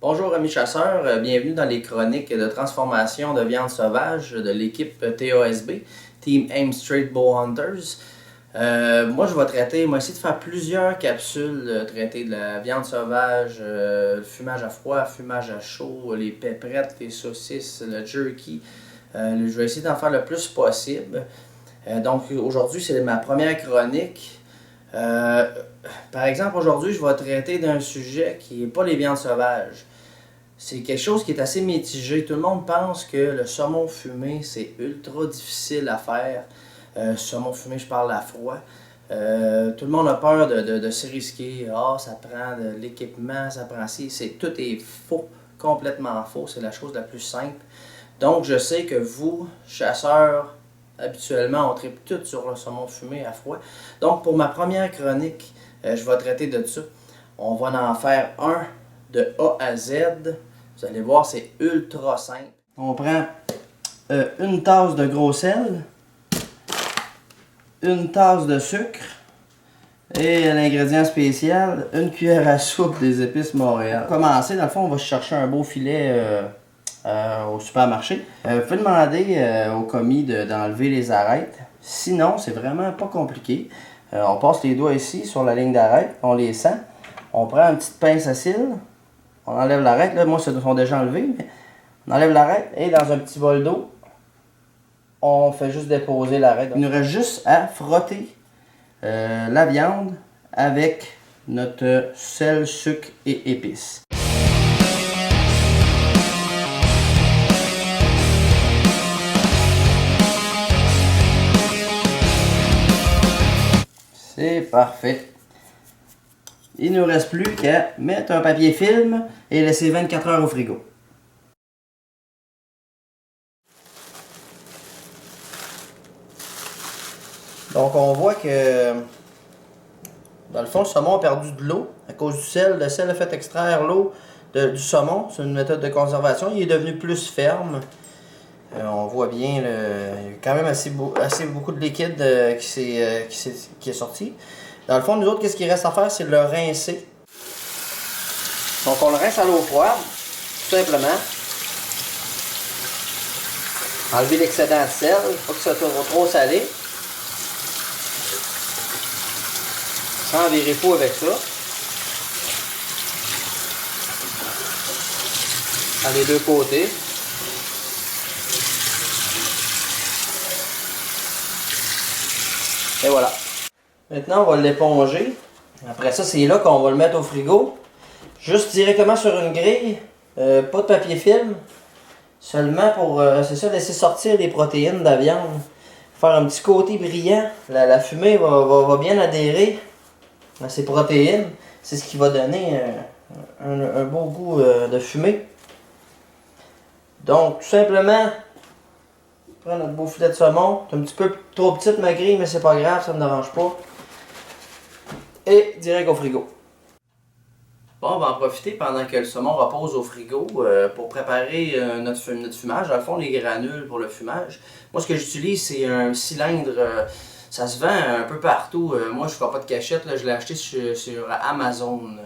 Bonjour amis chasseurs, bienvenue dans les chroniques de transformation de viande sauvage de l'équipe TASB, Team Aim Straight Bow Hunters. Moi je vais essayer de faire plusieurs capsules traiter de la viande sauvage, le fumage à froid, fumage à chaud, les péprettes, les saucisses, le jerky. Je vais essayer d'en faire le plus possible. Donc aujourd'hui c'est ma première chronique. Par exemple, aujourd'hui, je vais traiter d'un sujet qui n'est pas les viandes sauvages. C'est quelque chose qui est assez mitigé. Tout le monde pense que le saumon fumé, c'est ultra difficile à faire. Saumon fumé, je parle à froid. Tout le monde a peur de se risquer. Ah, ça prend de l'équipement, ça prend ci. Tout est faux, complètement faux. C'est la chose la plus simple. Donc, je sais que vous, chasseurs, habituellement, on tripe tout sur le saumon fumé à froid. Donc, pour ma première chronique, je vais traiter de ça. On va en faire un de A à Z. Vous allez voir, c'est ultra simple. On prend une tasse de gros sel, une tasse de sucre et l'ingrédient spécial, une cuillère à soupe des épices Montréal. Pour commencer, dans le fond, on va chercher un beau filet au supermarché. Vous pouvez demander au commis d'enlever les arêtes. Sinon, c'est vraiment pas compliqué. On passe les doigts ici sur la ligne d'arête, on les sent. On prend une petite pince à cils, on enlève l'arête. Là, moi, ils sont déjà enlevés. Mais on enlève l'arête et dans un petit bol d'eau, on fait juste déposer l'arête. Il nous reste juste à frotter la viande avec notre sel, sucre et épices. C'est parfait. Il ne nous reste plus qu'à mettre un papier film et laisser 24 heures au frigo. Donc on voit que dans le fond, le saumon a perdu de l'eau à cause du sel. Le sel a fait extraire l'eau du saumon. C'est une méthode de conservation. Il est devenu plus ferme. On voit bien, il y a quand même assez beaucoup de liquide qui est sorti. Dans le fond, nous autres, qu'est-ce qu'il reste à faire? C'est de le rincer. Donc, on le rince à l'eau froide, tout simplement. Enlever l'excédent de sel, il faut que ça soit trop salé. Sans virer fou avec ça. À les deux côtés. Et voilà. Maintenant, on va l'éponger. Après ça, c'est là qu'on va le mettre au frigo. Juste directement sur une grille. Pas de papier film. Seulement pour, c'est ça, laisser sortir les protéines de la viande. Faire un petit côté brillant. La fumée va bien adhérer à ces protéines. C'est ce qui va donner un beau goût de fumée. Donc, tout simplement, on prend notre beau filet de saumon. C'est un petit peu trop petite ma grille, mais c'est pas grave, ça ne me dérange pas. Et direct au frigo. Bon, on va en profiter pendant que le saumon repose au frigo pour préparer notre fumage. Dans le fond, les granules pour le fumage. Moi, ce que j'utilise, c'est un cylindre. Ça se vend un peu partout. Moi, je ne fais pas de cachette. Là, je l'ai acheté sur Amazon.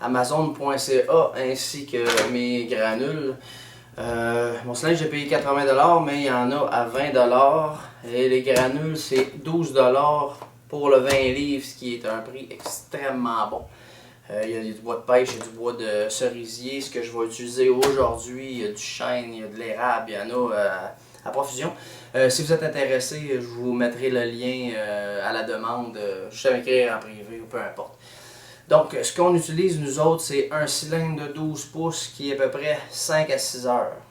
Amazon.ca ainsi que mes granules. Mon cylindre, j'ai payé 80$, mais il y en a à 20$. Et les granules, c'est 12$ pour le 20 livres, ce qui est un prix extrêmement bon. Il y a du bois de pêche, il y a du bois de cerisier, ce que je vais utiliser aujourd'hui. Il y a du chêne, il y a de l'érable, il y en a à profusion. Si vous êtes intéressé, je vous mettrai le lien à la demande, juste à m'écrire en privé ou peu importe. Donc, ce qu'on utilise, nous autres, c'est un cylindre de 12 pouces qui est à peu près 5 à 6 heures.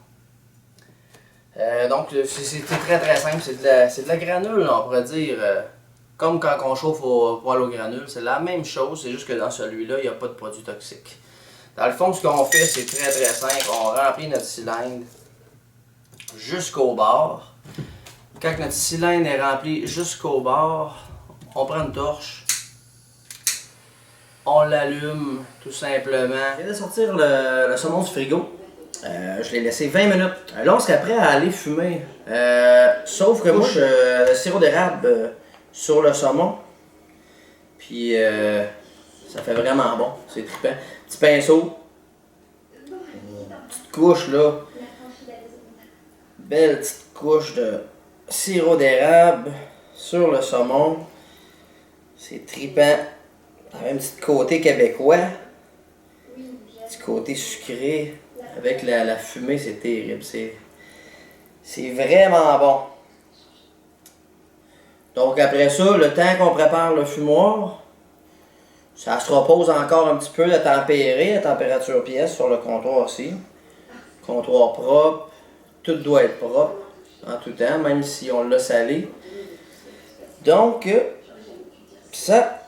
Donc, c'est très très simple. C'est de la granule, on pourrait dire. Comme quand on chauffe au poêle aux granules, c'est la même chose, c'est juste que dans celui-là, il n'y a pas de produits toxiques. Dans le fond, ce qu'on fait, c'est très très simple. On remplit notre cylindre jusqu'au bord. Quand notre cylindre est rempli jusqu'au bord, on prend une torche. On l'allume tout simplement. Je viens de sortir le saumon du frigo. Je l'ai laissé 20 minutes. Là, on serait prêt à aller fumer. Sauf que moi, je sirop d'érable sur le saumon. Puis ça fait vraiment bon. C'est trippant. Petit pinceau. couche là. Belle petite couche de sirop d'érable sur le saumon. C'est trippant. Un petit côté québécois. Petit côté sucré. Avec la fumée, c'est terrible. C'est vraiment bon. Donc après ça, le temps qu'on prépare le fumoir, ça se repose encore un petit peu de tempérer à température pièce sur le comptoir aussi. Comptoir propre. Tout doit être propre en tout temps, même si on l'a salé. Donc, ça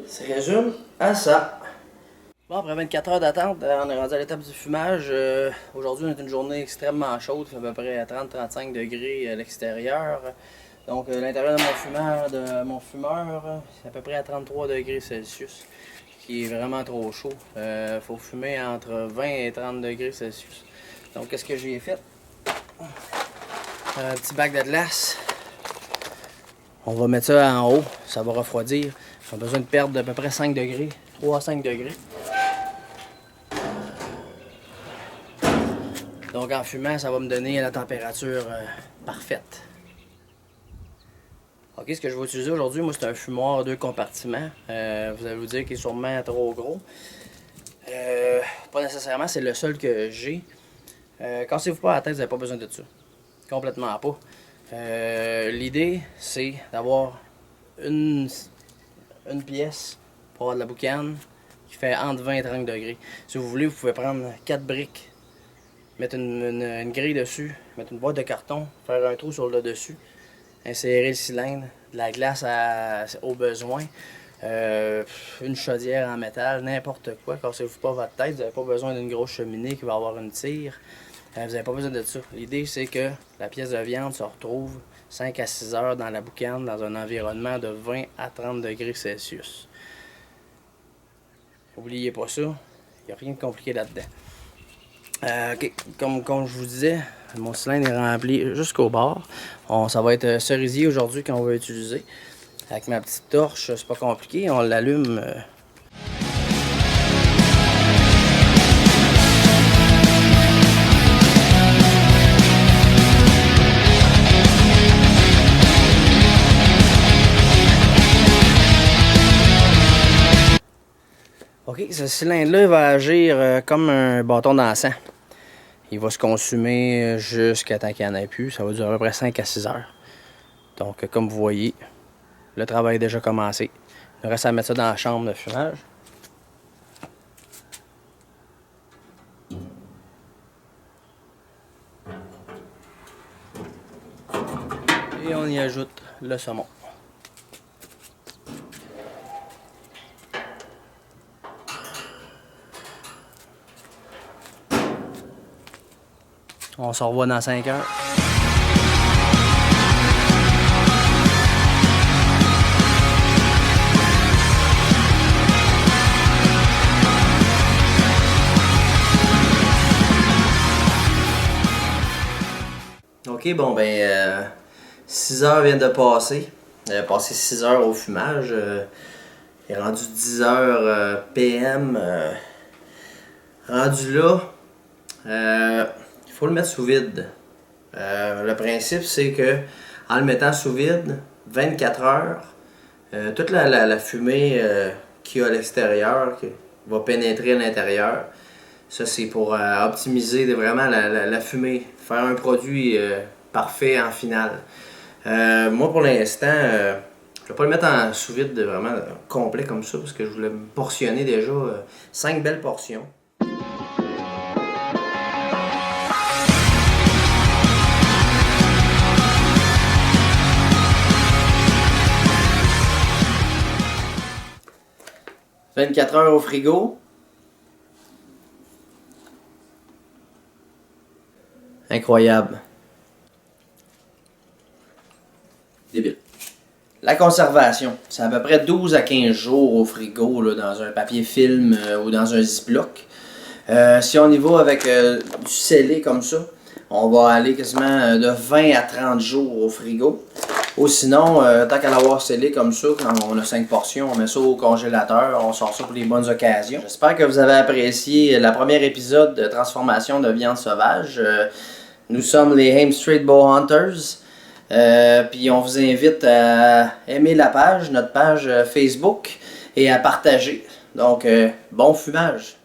se résume à ça. Bon, après 24 heures d'attente, on est rendu à l'étape du fumage. Aujourd'hui, on est une journée extrêmement chaude, il fait à peu près 30-35 degrés à l'extérieur. Donc, l'intérieur de mon fumeur, c'est à peu près à 33 degrés Celsius, qui est vraiment trop chaud. Il faut fumer entre 20 et 30 degrés Celsius. Donc, qu'est-ce que j'ai fait? Un petit bac de glace. On va mettre ça en haut, ça va refroidir. On a besoin de perdre d'à peu près 5 degrés, 3 à 5 degrés. Donc en fumant, ça va me donner la température parfaite. Ok, ce que je vais utiliser aujourd'hui, moi c'est un fumoir 2 compartiments. Vous allez vous dire qu'il est sûrement trop gros. Pas nécessairement, c'est le seul que j'ai. Cassez-vous pas la tête, vous n'avez pas besoin de ça. Complètement pas. L'idée, c'est d'avoir une pièce pour avoir de la boucane qui fait entre 20 et 30 degrés. Si vous voulez, vous pouvez prendre 4 briques, mettre une grille dessus, mettre une boîte de carton, faire un trou sur le dessus, insérer le cylindre, de la glace au besoin, une chaudière en métal, n'importe quoi. Cassez-vous pas votre tête, vous n'avez pas besoin d'une grosse cheminée qui va avoir une tire. Vous n'avez pas besoin de ça. L'idée, c'est que la pièce de viande se retrouve 5 à 6 heures dans la boucane dans un environnement de 20 à 30 degrés Celsius. N'oubliez pas ça, il n'y a rien de compliqué là-dedans. Okay. Comme je vous disais, mon cylindre est rempli jusqu'au bord. Ça va être cerisier aujourd'hui qu'on va utiliser. Avec ma petite torche, c'est pas compliqué, on l'allume. Ok, ce cylindre-là va agir comme un bâton d'encens. Il va se consumer jusqu'à temps qu'il n'y en ait plus. Ça va durer à peu près 5 à 6 heures. Donc, comme vous voyez, le travail est déjà commencé. Il reste à mettre ça dans la chambre de fumage. Et on y ajoute le saumon. On se revoit dans 5 heures. Ok, bon ben 6 heures viennent de passer. Il a passé 6 heures au fumage. Il est rendu 10 heures PM. Rendu là, il faut le mettre sous vide. Le principe, c'est que en le mettant sous vide, 24 heures, toute la fumée qu'il y a à l'extérieur, qui va pénétrer à l'intérieur, ça c'est pour optimiser vraiment la fumée, faire un produit parfait en finale. Moi pour l'instant, je vais pas le mettre en sous vide vraiment complet comme ça, parce que je voulais me portionner déjà 5 belles portions. « 24 heures au frigo. » Incroyable. Débile. La conservation, c'est à peu près 12 à 15 jours au frigo, là, dans un papier film ou dans un ziploc. Si on y va avec du scellé comme ça, on va aller quasiment de 20 à 30 jours au frigo. Ou sinon, tant qu'à l'avoir scellé comme ça, quand on a 5 portions, on met ça au congélateur, on sort ça pour les bonnes occasions. J'espère que vous avez apprécié le premier épisode de transformation de viande sauvage. Nous sommes les Ames Straight Bow Hunters. Puis on vous invite à aimer la page, notre page Facebook, et à partager. Donc, bon fumage!